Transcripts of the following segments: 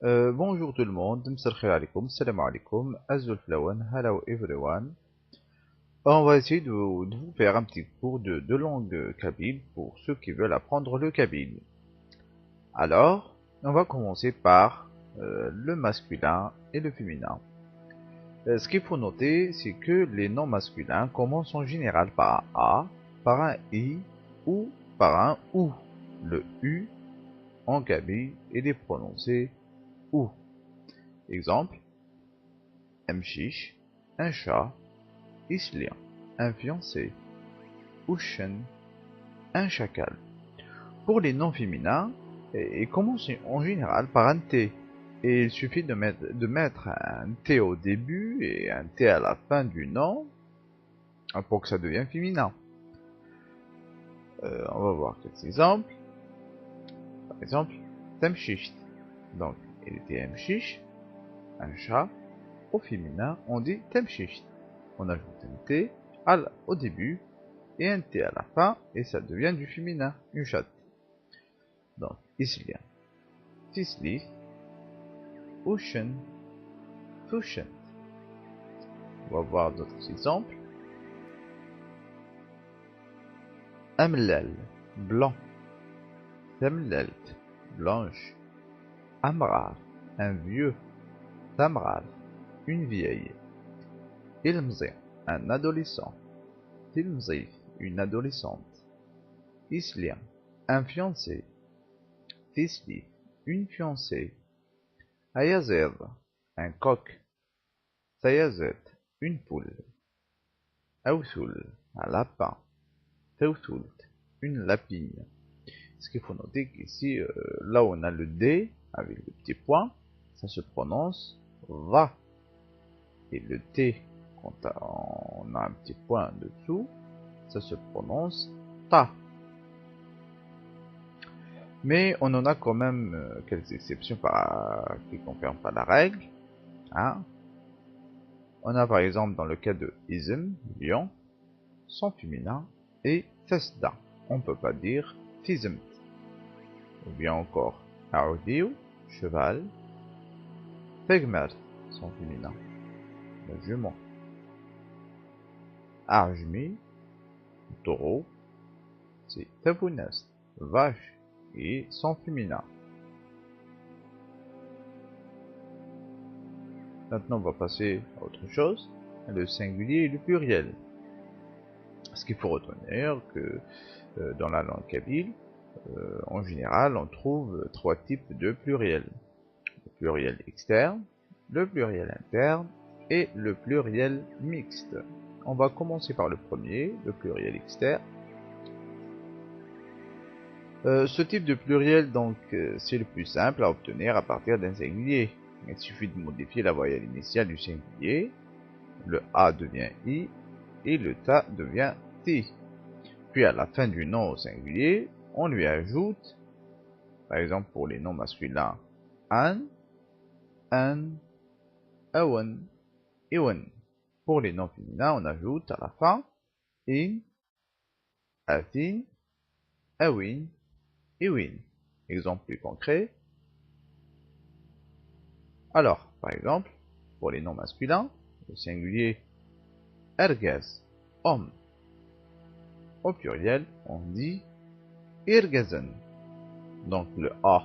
Bonjour tout le monde, مساء الخير عليكم, salam alaikum, azul flawan, hello everyone. On va essayer de vous faire un petit cours de langue kabyle pour ceux qui veulent apprendre le kabyle. Alors, on va commencer par le masculin et le féminin. Ce qu'il faut noter, c'est que les noms masculins commencent en général par un A, par un I ou par un OU. Le U en kabyle, il est prononcé OU. Exemple, Mchiche, un chat, Islien, un fiancé, Ushen, un chacal. Pour les noms féminins, ils commencent en général par un T. Et il suffit de mettre un T au début et un T à la fin du nom pour que ça devienne féminin. On va voir quelques exemples. Par exemple, Temchicht. Donc, il était Mchiche, un chat. Au féminin, on dit Temchicht. On ajoute un T au début et un T à la fin, et ça devient du féminin, une chatte. Donc, Islien, Tisli, Ushen, Tushen. On va voir d'autres exemples. Amlal, blanc. Tamlalt, blanche. Amrar, un vieux. Tamrar, une vieille. Ilmzi, un adolescent. Tilmzi, une adolescente. Islien, un fiancé. Tisli, une fiancée. Ayazer, un coq. Sayazet, une poule. Awsul, un lapin. Tewtult, une lapine. Ce qu'il faut noter qu'ici, là où on a le D avec le petit point, ça se prononce va. Et le T, quand on a un petit point en dessous, ça se prononce ta. Mais on en a quand même quelques exceptions qui ne confirment pas la règle. Hein. On a par exemple dans le cas de ism, lion, son féminin, et tesda. On ne peut pas dire tism. Ou bien encore aoudiou, cheval, tegmer, son féminin, le jument. Arjmi, taureau, c'est tabounas, vache, et son féminin. Maintenant, on va passer à autre chose, le singulier et le pluriel. Ce qu'il faut retenir que dans la langue kabyle, en général, on trouve trois types de pluriel. Le pluriel externe, le pluriel interne et le pluriel mixte. On va commencer par le premier, le pluriel externe. Ce type de pluriel, donc, c'est le plus simple à obtenir à partir d'un singulier. Il suffit de modifier la voyelle initiale du singulier. Le A devient I et le ta devient T. Puis à la fin du nom au singulier, on lui ajoute, par exemple pour les noms masculins, an, awan, iwan. Pour les noms féminins, on ajoute à la fin in, atin, awin, iwin. Exemple plus concret. Alors, par exemple, pour les noms masculins, au singulier, ergaz, homme. Au pluriel, on dit irgazen. Donc le A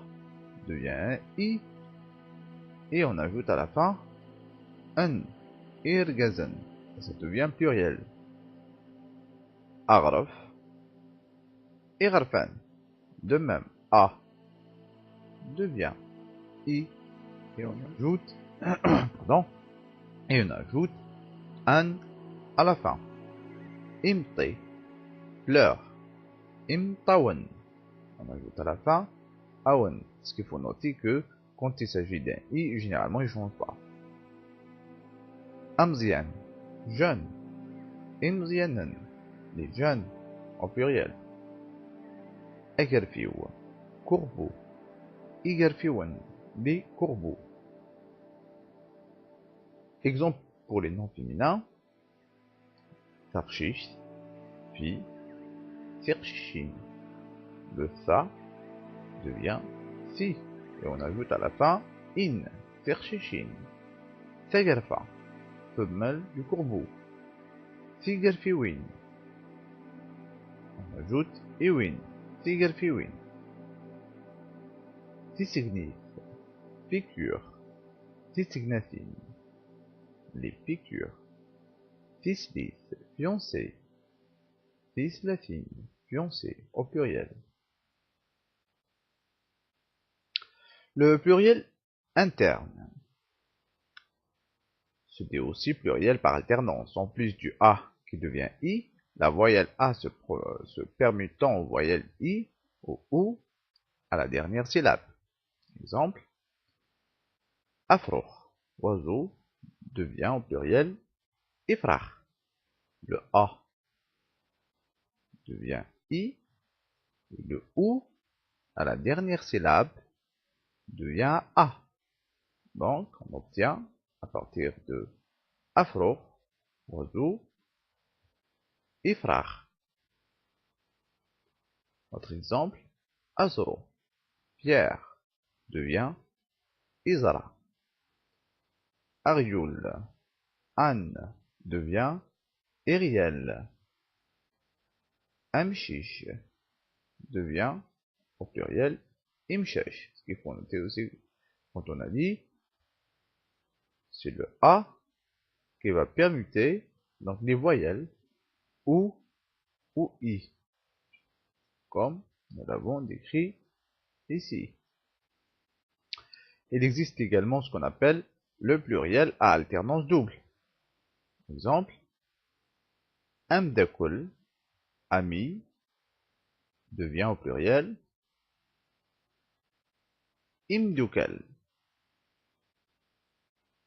devient un I et on ajoute à la fin un irgazen. Ça devient pluriel. Agraf, igarfan. De même, A devient I et on ajoute pardon, et on ajoute un à la fin. Imti, fleur. Imtawan. On ajoute à la fin awan. Ce qu'il faut noter que quand il s'agit d'un I, généralement il ne change pas. Amzian, jeune. Imzianan, les jeunes, au pluriel. Egerfiou, courbeau. Igerfiouan, les courbeaux. Exemple pour les noms féminins. Tarshish, fille. Tirshin, le sa devient si. Et on ajoute à la fin in, ترشيشين. ثقرفة femelle du corbeau. ثقر في وين. On ajoute iwin, ثقر في وين. تسغنيف, piqûre. تسغناثين, les piqûres. Tislis, fiancé. Tislathine, fiancé, au pluriel. Le pluriel interne se dit aussi pluriel par alternance. En plus du A qui devient I, la voyelle A se permutant aux voyelles I ou OU à la dernière syllabe. Exemple, afroch, oiseau, devient au pluriel ifrach. Le A devient I, et le OU à la dernière syllabe devient A. Donc, on obtient à partir de afro, oiseau, ifrach. Autre exemple, azro, pierre, devient izra. Arioul, Anne, devient Eriel. Amchish devient au pluriel imchesh. Ce qu'il faut noter aussi quand on a dit, c'est le A qui va permuter donc les voyelles OU ou I, comme nous l'avons décrit ici. Il existe également ce qu'on appelle le pluriel à alternance double. Exemple, amdakul, ami, devient au pluriel imdukal.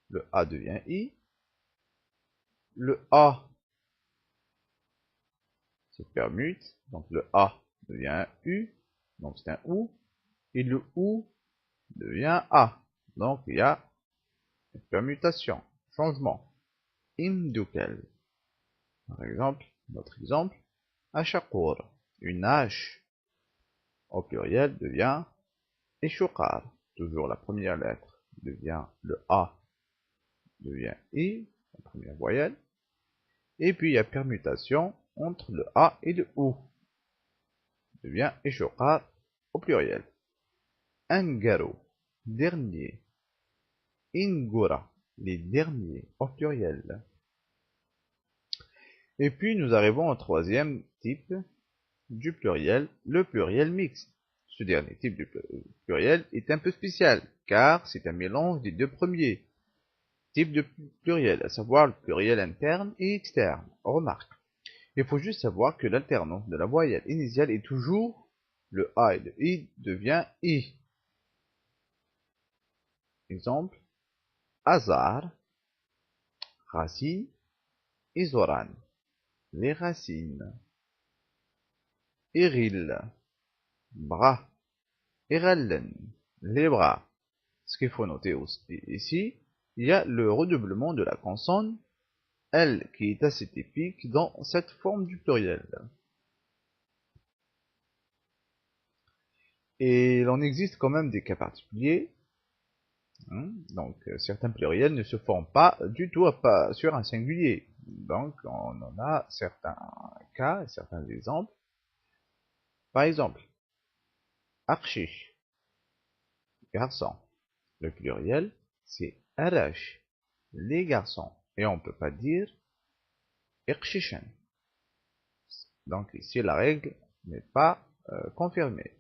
Le A devient I. Le A se permute, donc le A devient un U, donc c'est un OU, et le OU devient A. Donc il y a une permutation, changement. Imdukal. Par exemple, notre exemple, Ashakur, une hache au pluriel devient Eshukar. Toujours la première lettre devient le A, devient I, la première voyelle. Et puis il y a permutation entre le A et le OU. Devient Eshukar au pluriel. Angaro, dernier. Ingura, les derniers au pluriel. Et puis nous arrivons au troisième type du pluriel, le pluriel mixte. Ce dernier type de pluriel est un peu spécial, car c'est un mélange des deux premiers types de pluriel, à savoir le pluriel interne et externe. Remarque, il faut juste savoir que l'alternance de la voyelle initiale est toujours le A et le I devient I. Exemple, hasard, racine, isoran, les racines. Eril, bras. Erellen, les bras. Ce qu'il faut noter aussi ici, il y a le redoublement de la consonne L qui est assez typique dans cette forme du pluriel. Et il en existe quand même des cas particuliers. Donc certains pluriels ne se forment pas du tout sur un singulier. Donc on en a certains cas, certains exemples. Par exemple, Arshish, garçon. Le pluriel, c'est Arash, les garçons. Et on ne peut pas dire Irshishan. Donc ici, la règle n'est pas confirmée.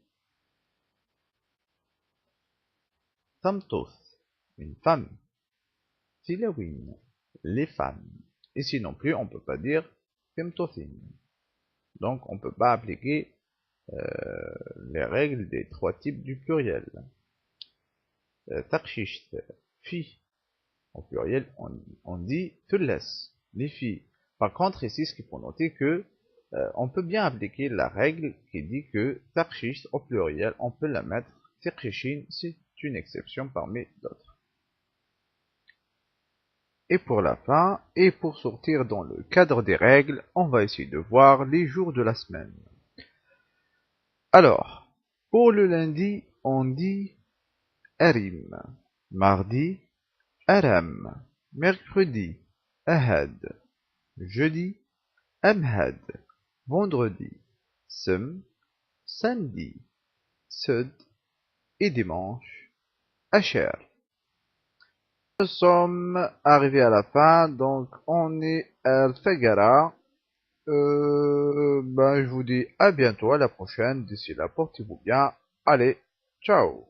Tamtoth, une femme. Tilawin, les femmes. Ici non plus, on ne peut pas dire Temtothin. Donc on ne peut pas appliquer les règles des trois types du pluriel. Takshish, fille. Au pluriel, on dit Tulles, les filles. Par contre, ici, ce qu'il faut noter que on peut bien appliquer la règle qui dit que Takshish au pluriel, on peut la mettre Takshishin, c'est une exception parmi d'autres. Et pour la fin, et pour sortir dans le cadre des règles, on va essayer de voir les jours de la semaine. Alors, pour le lundi, on dit Arim. Mardi, Aram. Mercredi, Ahad. Jeudi, Amhad. Vendredi, Sem. Samedi, Sud. Et dimanche, Asher. Nous sommes arrivés à la fin, donc on est à Al-Fagara. Je vous dis à bientôt, à la prochaine. D'ici là, portez-vous bien. Allez, ciao!